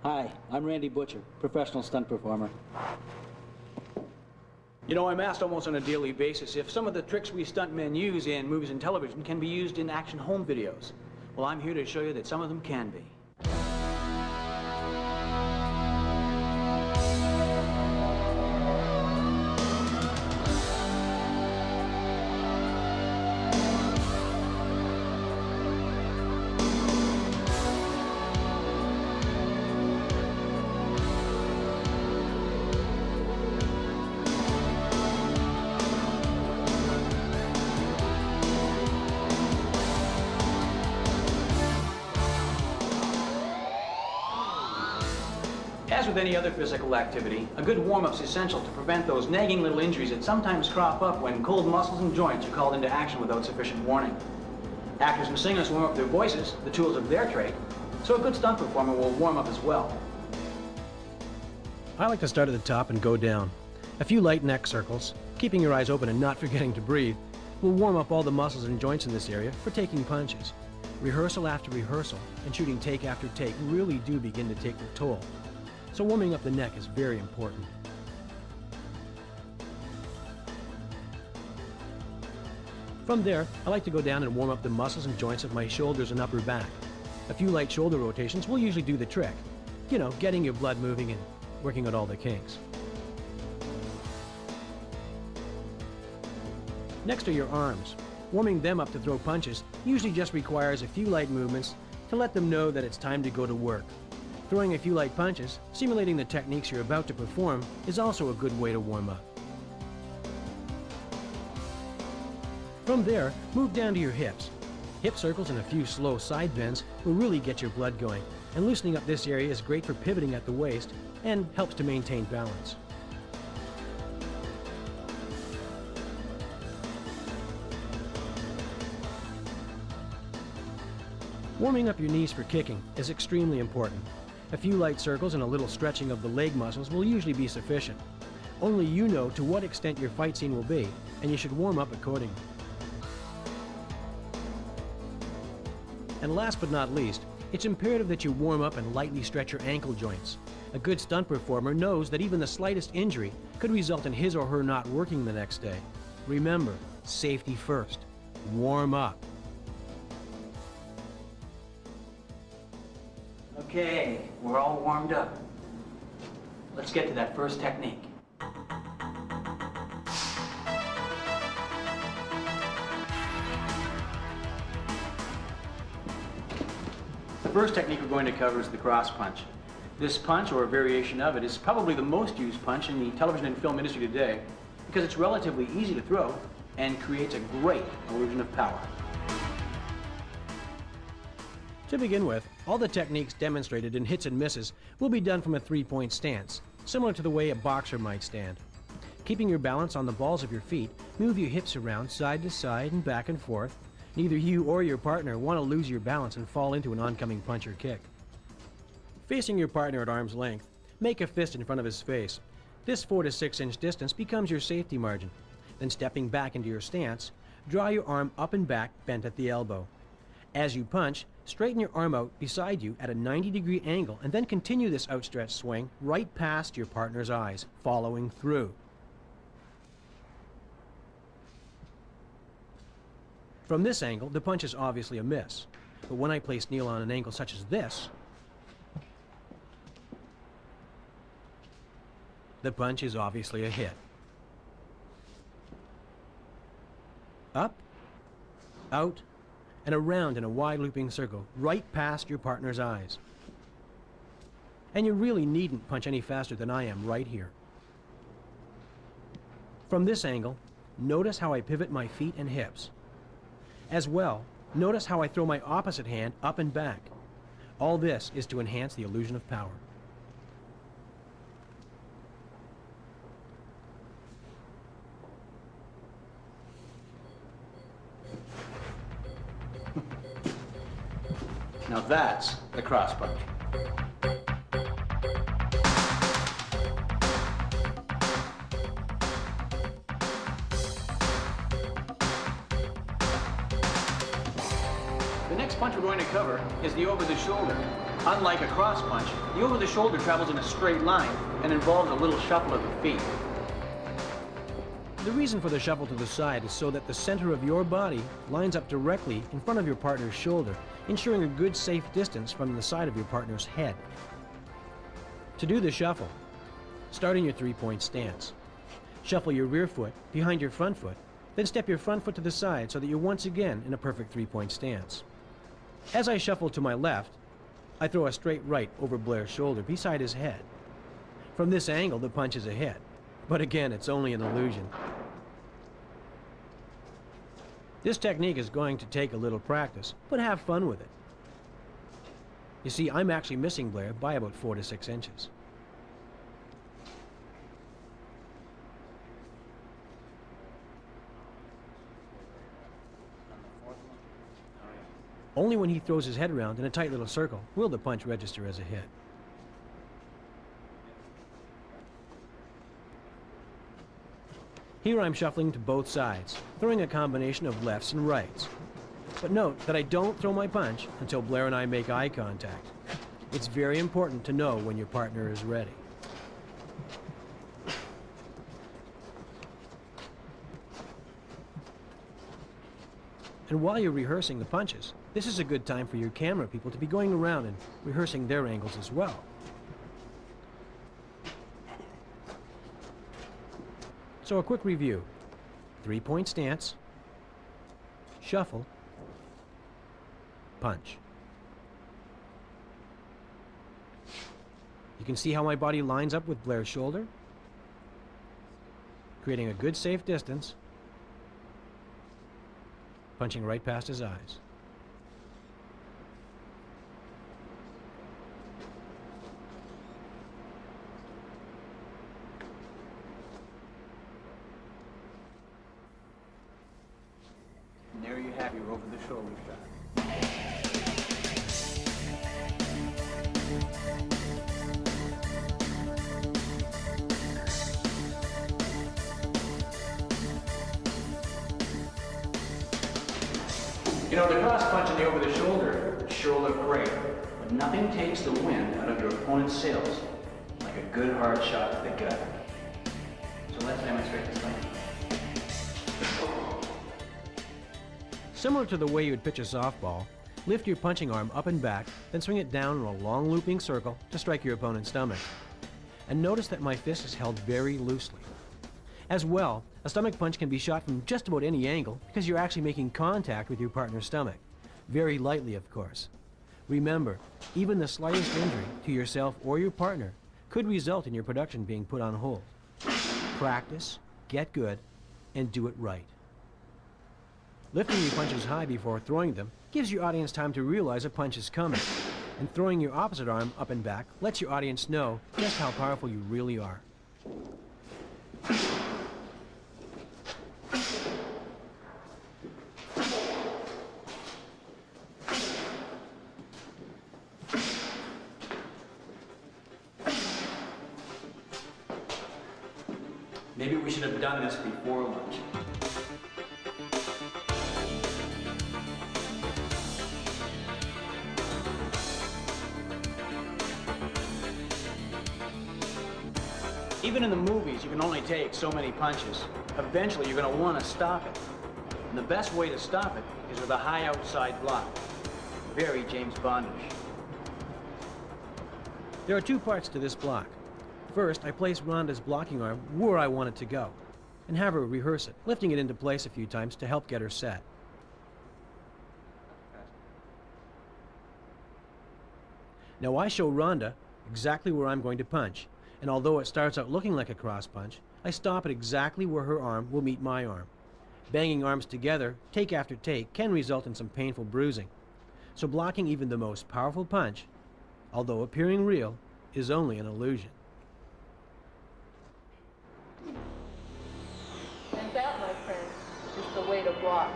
Hi, I'm Randy Butcher, professional stunt performer. You know, I'm asked almost on a daily basis if some of the tricks we stuntmen use in movies and television can be used in action home videos. Well, I'm here to show you that some of them can be. As with any other physical activity, a good warm-up is essential to prevent those nagging little injuries that sometimes crop up when cold muscles and joints are called into action without sufficient warning. Actors and singers warm up their voices, the tools of their trade, so a good stunt performer will warm up as well. I like to start at the top and go down. A few light neck circles, keeping your eyes open and not forgetting to breathe, will warm up all the muscles and joints in this area for taking punches. Rehearsal after rehearsal and shooting take after take really do begin to take their toll. So warming up the neck is very important. From there, I like to go down and warm up the muscles and joints of my shoulders and upper back. A few light shoulder rotations will usually do the trick. You know, getting your blood moving and working out all the kinks. Next are your arms. Warming them up to throw punches usually just requires a few light movements to let them know that it's time to go to work. Throwing a few light punches, simulating the techniques you're about to perform, is also a good way to warm up. From there, move down to your hips. Hip circles and a few slow side bends will really get your blood going, and loosening up this area is great for pivoting at the waist and helps to maintain balance. Warming up your knees for kicking is extremely important. A few light circles and a little stretching of the leg muscles will usually be sufficient. Only you know to what extent your fight scene will be, and you should warm up accordingly. And last but not least, it's imperative that you warm up and lightly stretch your ankle joints. A good stunt performer knows that even the slightest injury could result in his or her not working the next day. Remember, safety first. Warm up. Okay, we're all warmed up. Let's get to that first technique. The first technique we're going to cover is the cross punch. This punch, or a variation of it, is probably the most used punch in the television and film industry today because it's relatively easy to throw and creates a great illusion of power. To begin with, all the techniques demonstrated in hits and misses will be done from a three-point stance, similar to the way a boxer might stand. Keeping your balance on the balls of your feet, move your hips around side to side and back and forth. Neither you or your partner want to lose your balance and fall into an oncoming punch or kick. Facing your partner at arm's length, make a fist in front of his face. This 4 to 6 inch distance becomes your safety margin. Then stepping back into your stance, draw your arm up and back bent at the elbow. As you punch, straighten your arm out beside you at a 90-degree angle and then continue this outstretched swing right past your partner's eyes, following through. From this angle, the punch is obviously a miss. But when I place Neil on an angle such as this, the punch is obviously a hit. Up, out, and around in a wide looping circle, right past your partner's eyes. And you really needn't punch any faster than I am right here. From this angle, notice how I pivot my feet and hips. As well, notice how I throw my opposite hand up and back. All this is to enhance the illusion of power. Now that's the cross punch. The next punch we're going to cover is the over the shoulder. Unlike a cross punch, the over-the-shoulder travels in a straight line and involves a little shuffle of the feet. The reason for the shuffle to the side is so that the center of your body lines up directly in front of your partner's shoulder, ensuring a good safe distance from the side of your partner's head. To do the shuffle, start in your three-point stance. Shuffle your rear foot behind your front foot, then step your front foot to the side so that you're once again in a perfect three-point stance. As I shuffle to my left, I throw a straight right over Blair's shoulder beside his head. From this angle, the punch is a hit, but again, it's only an illusion. This technique is going to take a little practice, but have fun with it. You see, I'm actually missing Blair by about 4 to 6 inches. Only when he throws his head around in a tight little circle will the punch register as a hit. Here I'm shuffling to both sides, throwing a combination of lefts and rights. But note that I don't throw my punch until Blair and I make eye contact. It's very important to know when your partner is ready. And while you're rehearsing the punches, this is a good time for your camera people to be going around and rehearsing their angles as well. So a quick review. Three-point stance, shuffle, punch. You can see how my body lines up with Blair's shoulder, creating a good safe distance, punching right past his eyes. And there you have your over-the-shoulder shot. You know, the cross punch and the over-the-shoulder sure look great, but nothing takes the wind out of your opponent's sails like a good hard shot to the gut. So let's demonstrate this thing. Similar to the way you would pitch a softball, lift your punching arm up and back, then swing it down in a long looping circle to strike your opponent's stomach. And notice that my fist is held very loosely. As well, a stomach punch can be shot from just about any angle because you're actually making contact with your partner's stomach. Very lightly, of course. Remember, even the slightest injury to yourself or your partner could result in your production being put on hold. Practice, get good, and do it right. Lifting your punches high before throwing them gives your audience time to realize a punch is coming. And throwing your opposite arm up and back lets your audience know just how powerful you really are. Maybe we should have done this before lunch. Even in the movies, you can only take so many punches. Eventually, you're going to want to stop it. And the best way to stop it is with a high outside block. Very James Bondish. There are two parts to this block. First, I place Rhonda's blocking arm where I want it to go, and have her rehearse it, lifting it into place a few times to help get her set. Now I show Rhonda exactly where I'm going to punch, and although it starts out looking like a cross punch, I stop it exactly where her arm will meet my arm. Banging arms together, take after take, can result in some painful bruising. So blocking even the most powerful punch, although appearing real, is only an illusion. And that, my friend, is the way to block.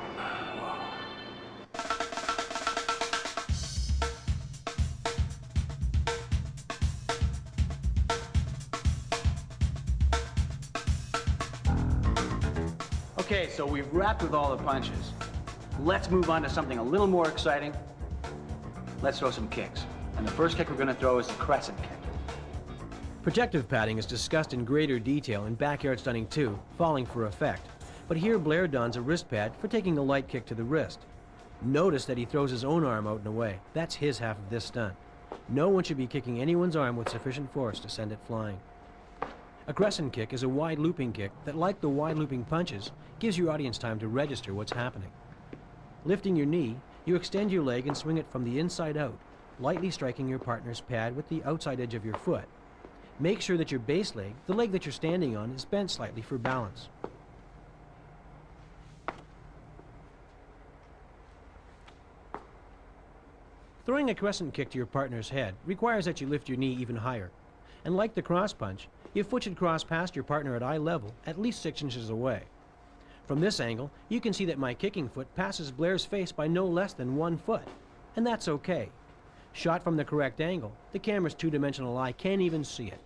Okay, so we've wrapped with all the punches. Let's move on to something a little more exciting. Let's throw some kicks. And the first kick we're going to throw is the crescent kick. Protective padding is discussed in greater detail in Backyard Stunting 2, Falling for Effect. But here Blair dons a wrist pad for taking a light kick to the wrist. Notice that he throws his own arm out and away. That's his half of this stunt. No one should be kicking anyone's arm with sufficient force to send it flying. A crescent kick is a wide looping kick that, like the wide looping punches, gives your audience time to register what's happening. Lifting your knee, you extend your leg and swing it from the inside out, lightly striking your partner's pad with the outside edge of your foot. Make sure that your base leg, the leg that you're standing on, is bent slightly for balance. Throwing a crescent kick to your partner's head requires that you lift your knee even higher. And like the cross punch, your foot should cross past your partner at eye level, at least 6 inches away. From this angle, you can see that my kicking foot passes Blair's face by no less than 1 foot. And that's okay. Shot from the correct angle, the camera's two-dimensional eye can't even see it.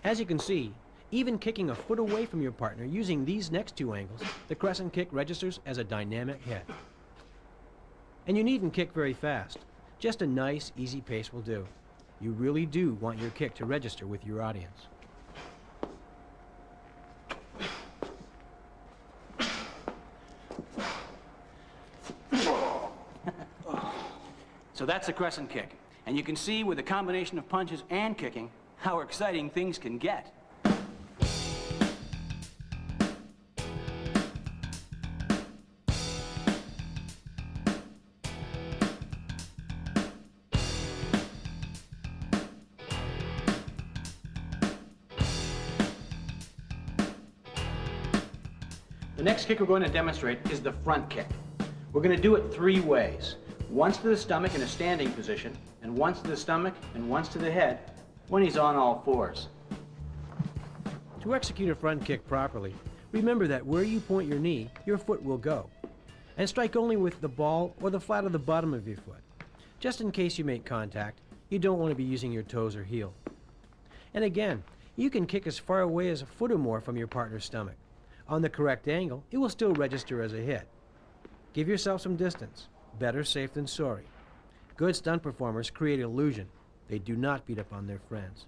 As you can see, even kicking a foot away from your partner using these next 2 angles, the crescent kick registers as a dynamic hit. And you needn't kick very fast. Just a nice, easy pace will do. You really do want your kick to register with your audience. So that's the crescent kick. And you can see with a combination of punches and kicking how exciting things can get. The next kick we're going to demonstrate is the front kick. We're going to do it 3 ways. Once to the stomach in a standing position, and once to the stomach, and once to the head when he's on all 4s. To execute a front kick properly, remember that where you point your knee, your foot will go. And strike only with the ball or the flat of the bottom of your foot. Just in case you make contact, you don't want to be using your toes or heel. And again, you can kick as far away as a foot or more from your partner's stomach. On the correct angle, it will still register as a hit. Give yourself some distance. Better safe than sorry. Good stunt performers create illusion. They do not beat up on their friends.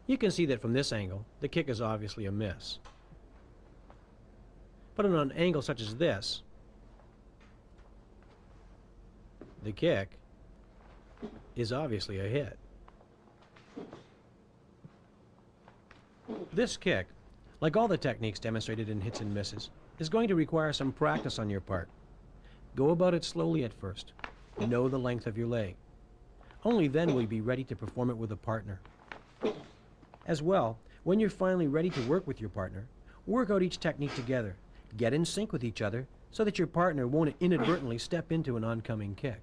You can see that from this angle, the kick is obviously a miss. But on an angle such as this, the kick is obviously a hit. This kick, like all the techniques demonstrated in hits and misses, is going to require some practice on your part. Go about it slowly at first. Know the length of your leg. Only then will you be ready to perform it with a partner. As well, when you're finally ready to work with your partner, work out each technique together. Get in sync with each other so that your partner won't inadvertently step into an oncoming kick.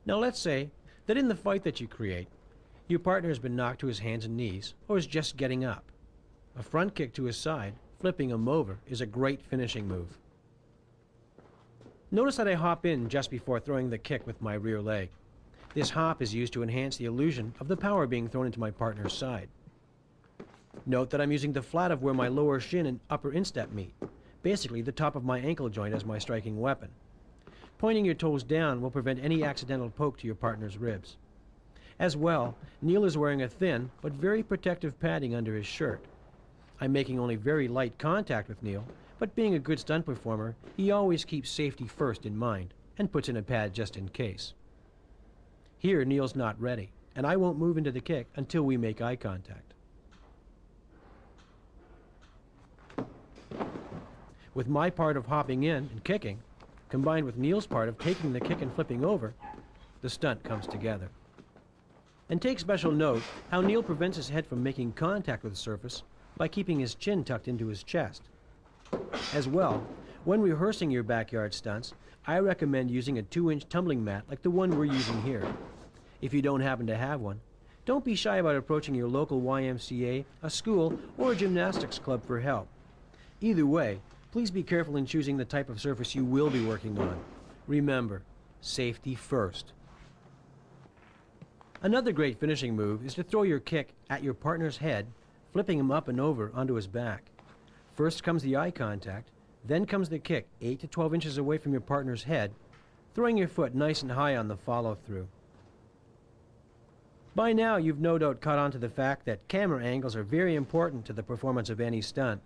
Now let's say that in the fight that you create, your partner has been knocked to his hands and knees or is just getting up. A front kick to his side, flipping him over, is a great finishing move. Notice that I hop in just before throwing the kick with my rear leg. This hop is used to enhance the illusion of the power being thrown into my partner's side. Note that I'm using the flat of where my lower shin and upper instep meet, basically the top of my ankle joint as my striking weapon. Pointing your toes down will prevent any accidental poke to your partner's ribs. As well, Neil is wearing a thin but very protective padding under his shirt. I'm making only very light contact with Neil, but being a good stunt performer, he always keeps safety first in mind and puts in a pad just in case. Here, Neil's not ready, and I won't move into the kick until we make eye contact. With my part of hopping in and kicking, combined with Neil's part of taking the kick and flipping over, the stunt comes together. And take special note how Neil prevents his head from making contact with the surface by keeping his chin tucked into his chest. As well, when rehearsing your backyard stunts, I recommend using a 2-inch tumbling mat like the one we're using here. If you don't happen to have one, don't be shy about approaching your local YMCA, a school, or a gymnastics club for help. Either way, please be careful in choosing the type of surface you will be working on. Remember, safety first. Another great finishing move is to throw your kick at your partner's head, flipping him up and over onto his back. First comes the eye contact, Then comes the kick, 8 to 12 inches away from your partner's head, throwing your foot nice and high on the follow-through. By now, you've no doubt caught on to the fact that camera angles are very important to the performance of any stunt,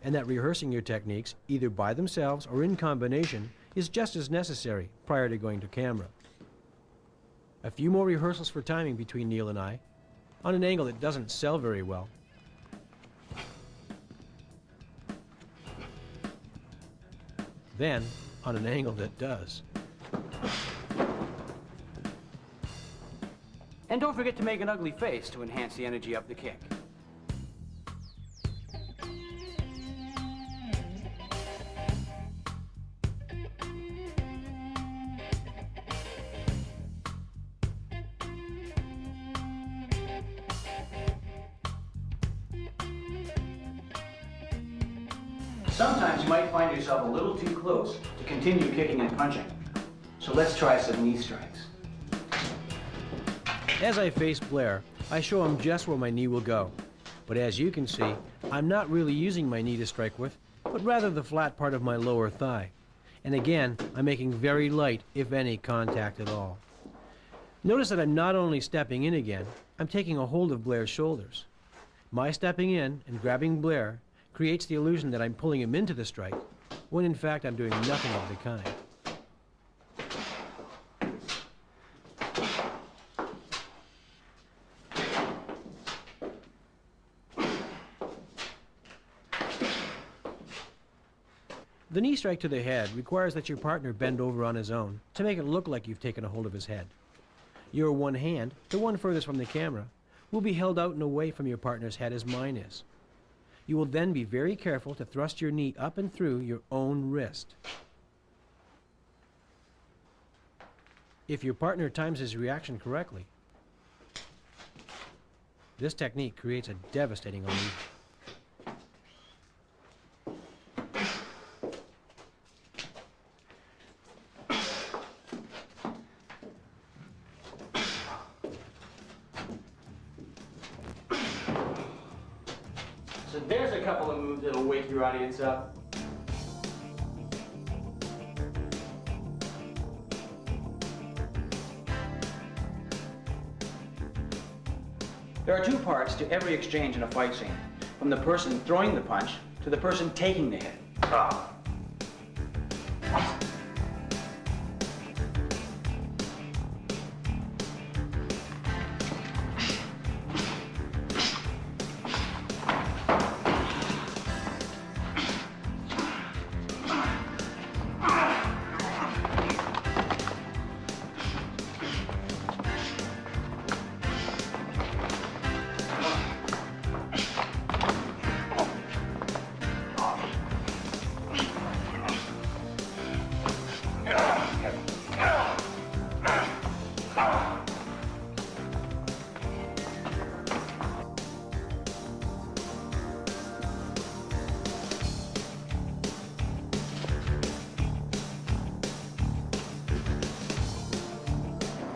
and that rehearsing your techniques, either by themselves or in combination, is just as necessary prior to going to camera. A few more rehearsals for timing between Neil and I, on an angle that doesn't sell very well. Then, on an angle that does. And don't forget to make an ugly face to enhance the energy of the kick. Sometimes you might find yourself a little too close to continue kicking and punching. So let's try some knee strikes. As I face Blair, I show him just where my knee will go. But as you can see, I'm not really using my knee to strike with, but rather the flat part of my lower thigh. And again, I'm making very light, if any, contact at all. Notice that I'm not only stepping in again, I'm taking a hold of Blair's shoulders. My stepping in and grabbing Blair creates the illusion that I'm pulling him into the strike, when in fact I'm doing nothing of the kind. The knee strike to the head requires that your partner bend over on his own to make it look like you've taken a hold of his head. Your one hand, the one furthest from the camera, will be held out and away from your partner's head as mine is. You will then be very careful to thrust your knee up and through your own wrist. If your partner times his reaction correctly, this technique creates a devastating illusion. So there's a couple of moves that'll wake your audience up. There are two parts to every exchange in a fight scene, from the person throwing the punch to the person taking the hit.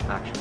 Action.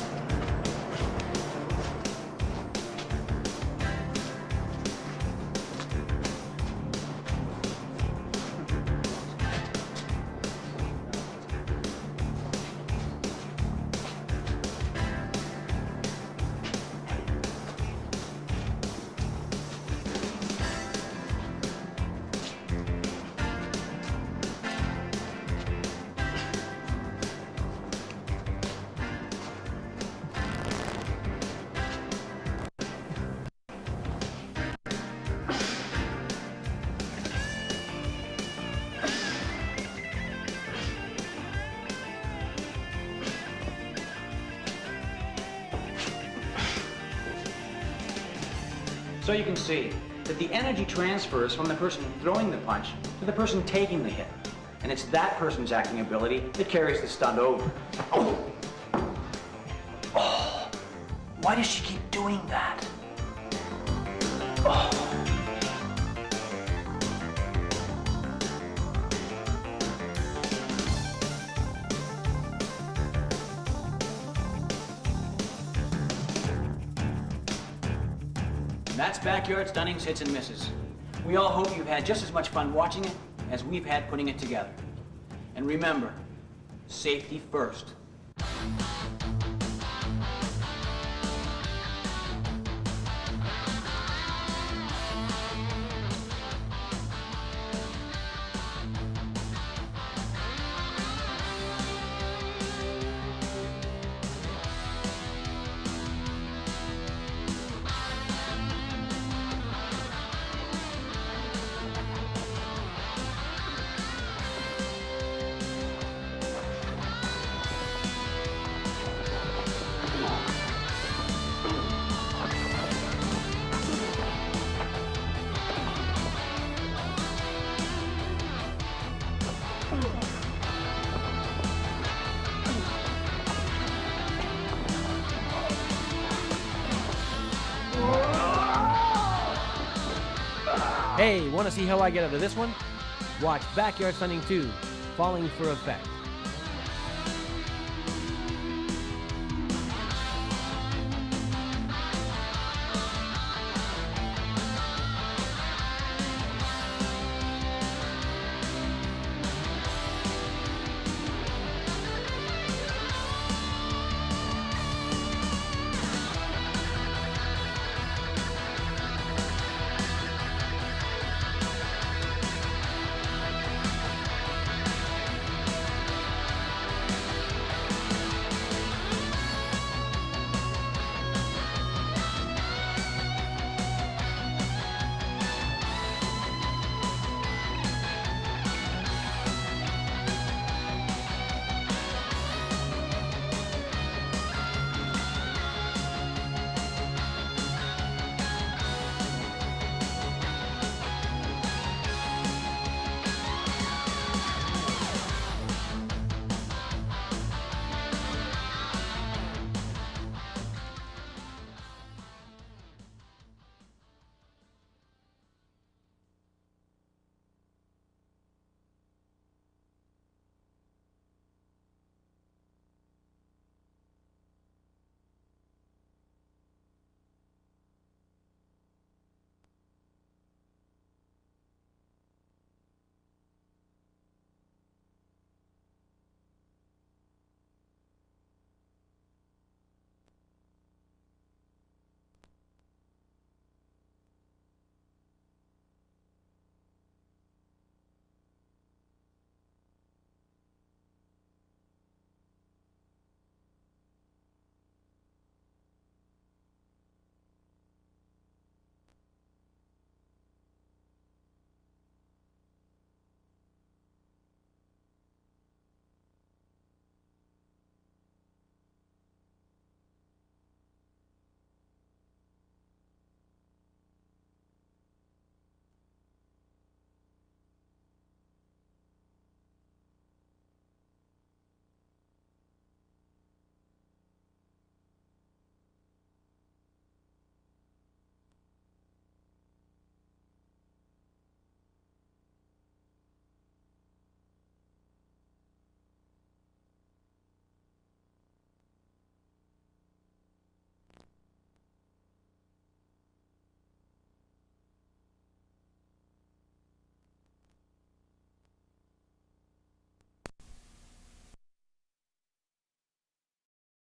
So you can see that the energy transfers from the person throwing the punch to the person taking the hit. And it's that person's acting ability that carries the stunt over. Oh! Oh! Why does she keep doing that? Oh! That's Backyard Stunting's Hits and Misses. We all hope you've had just as much fun watching it as we've had putting it together. And remember, safety first. Hey, want to see how I get out of this one? Watch Backyard Stunting 2, Falling for Effect.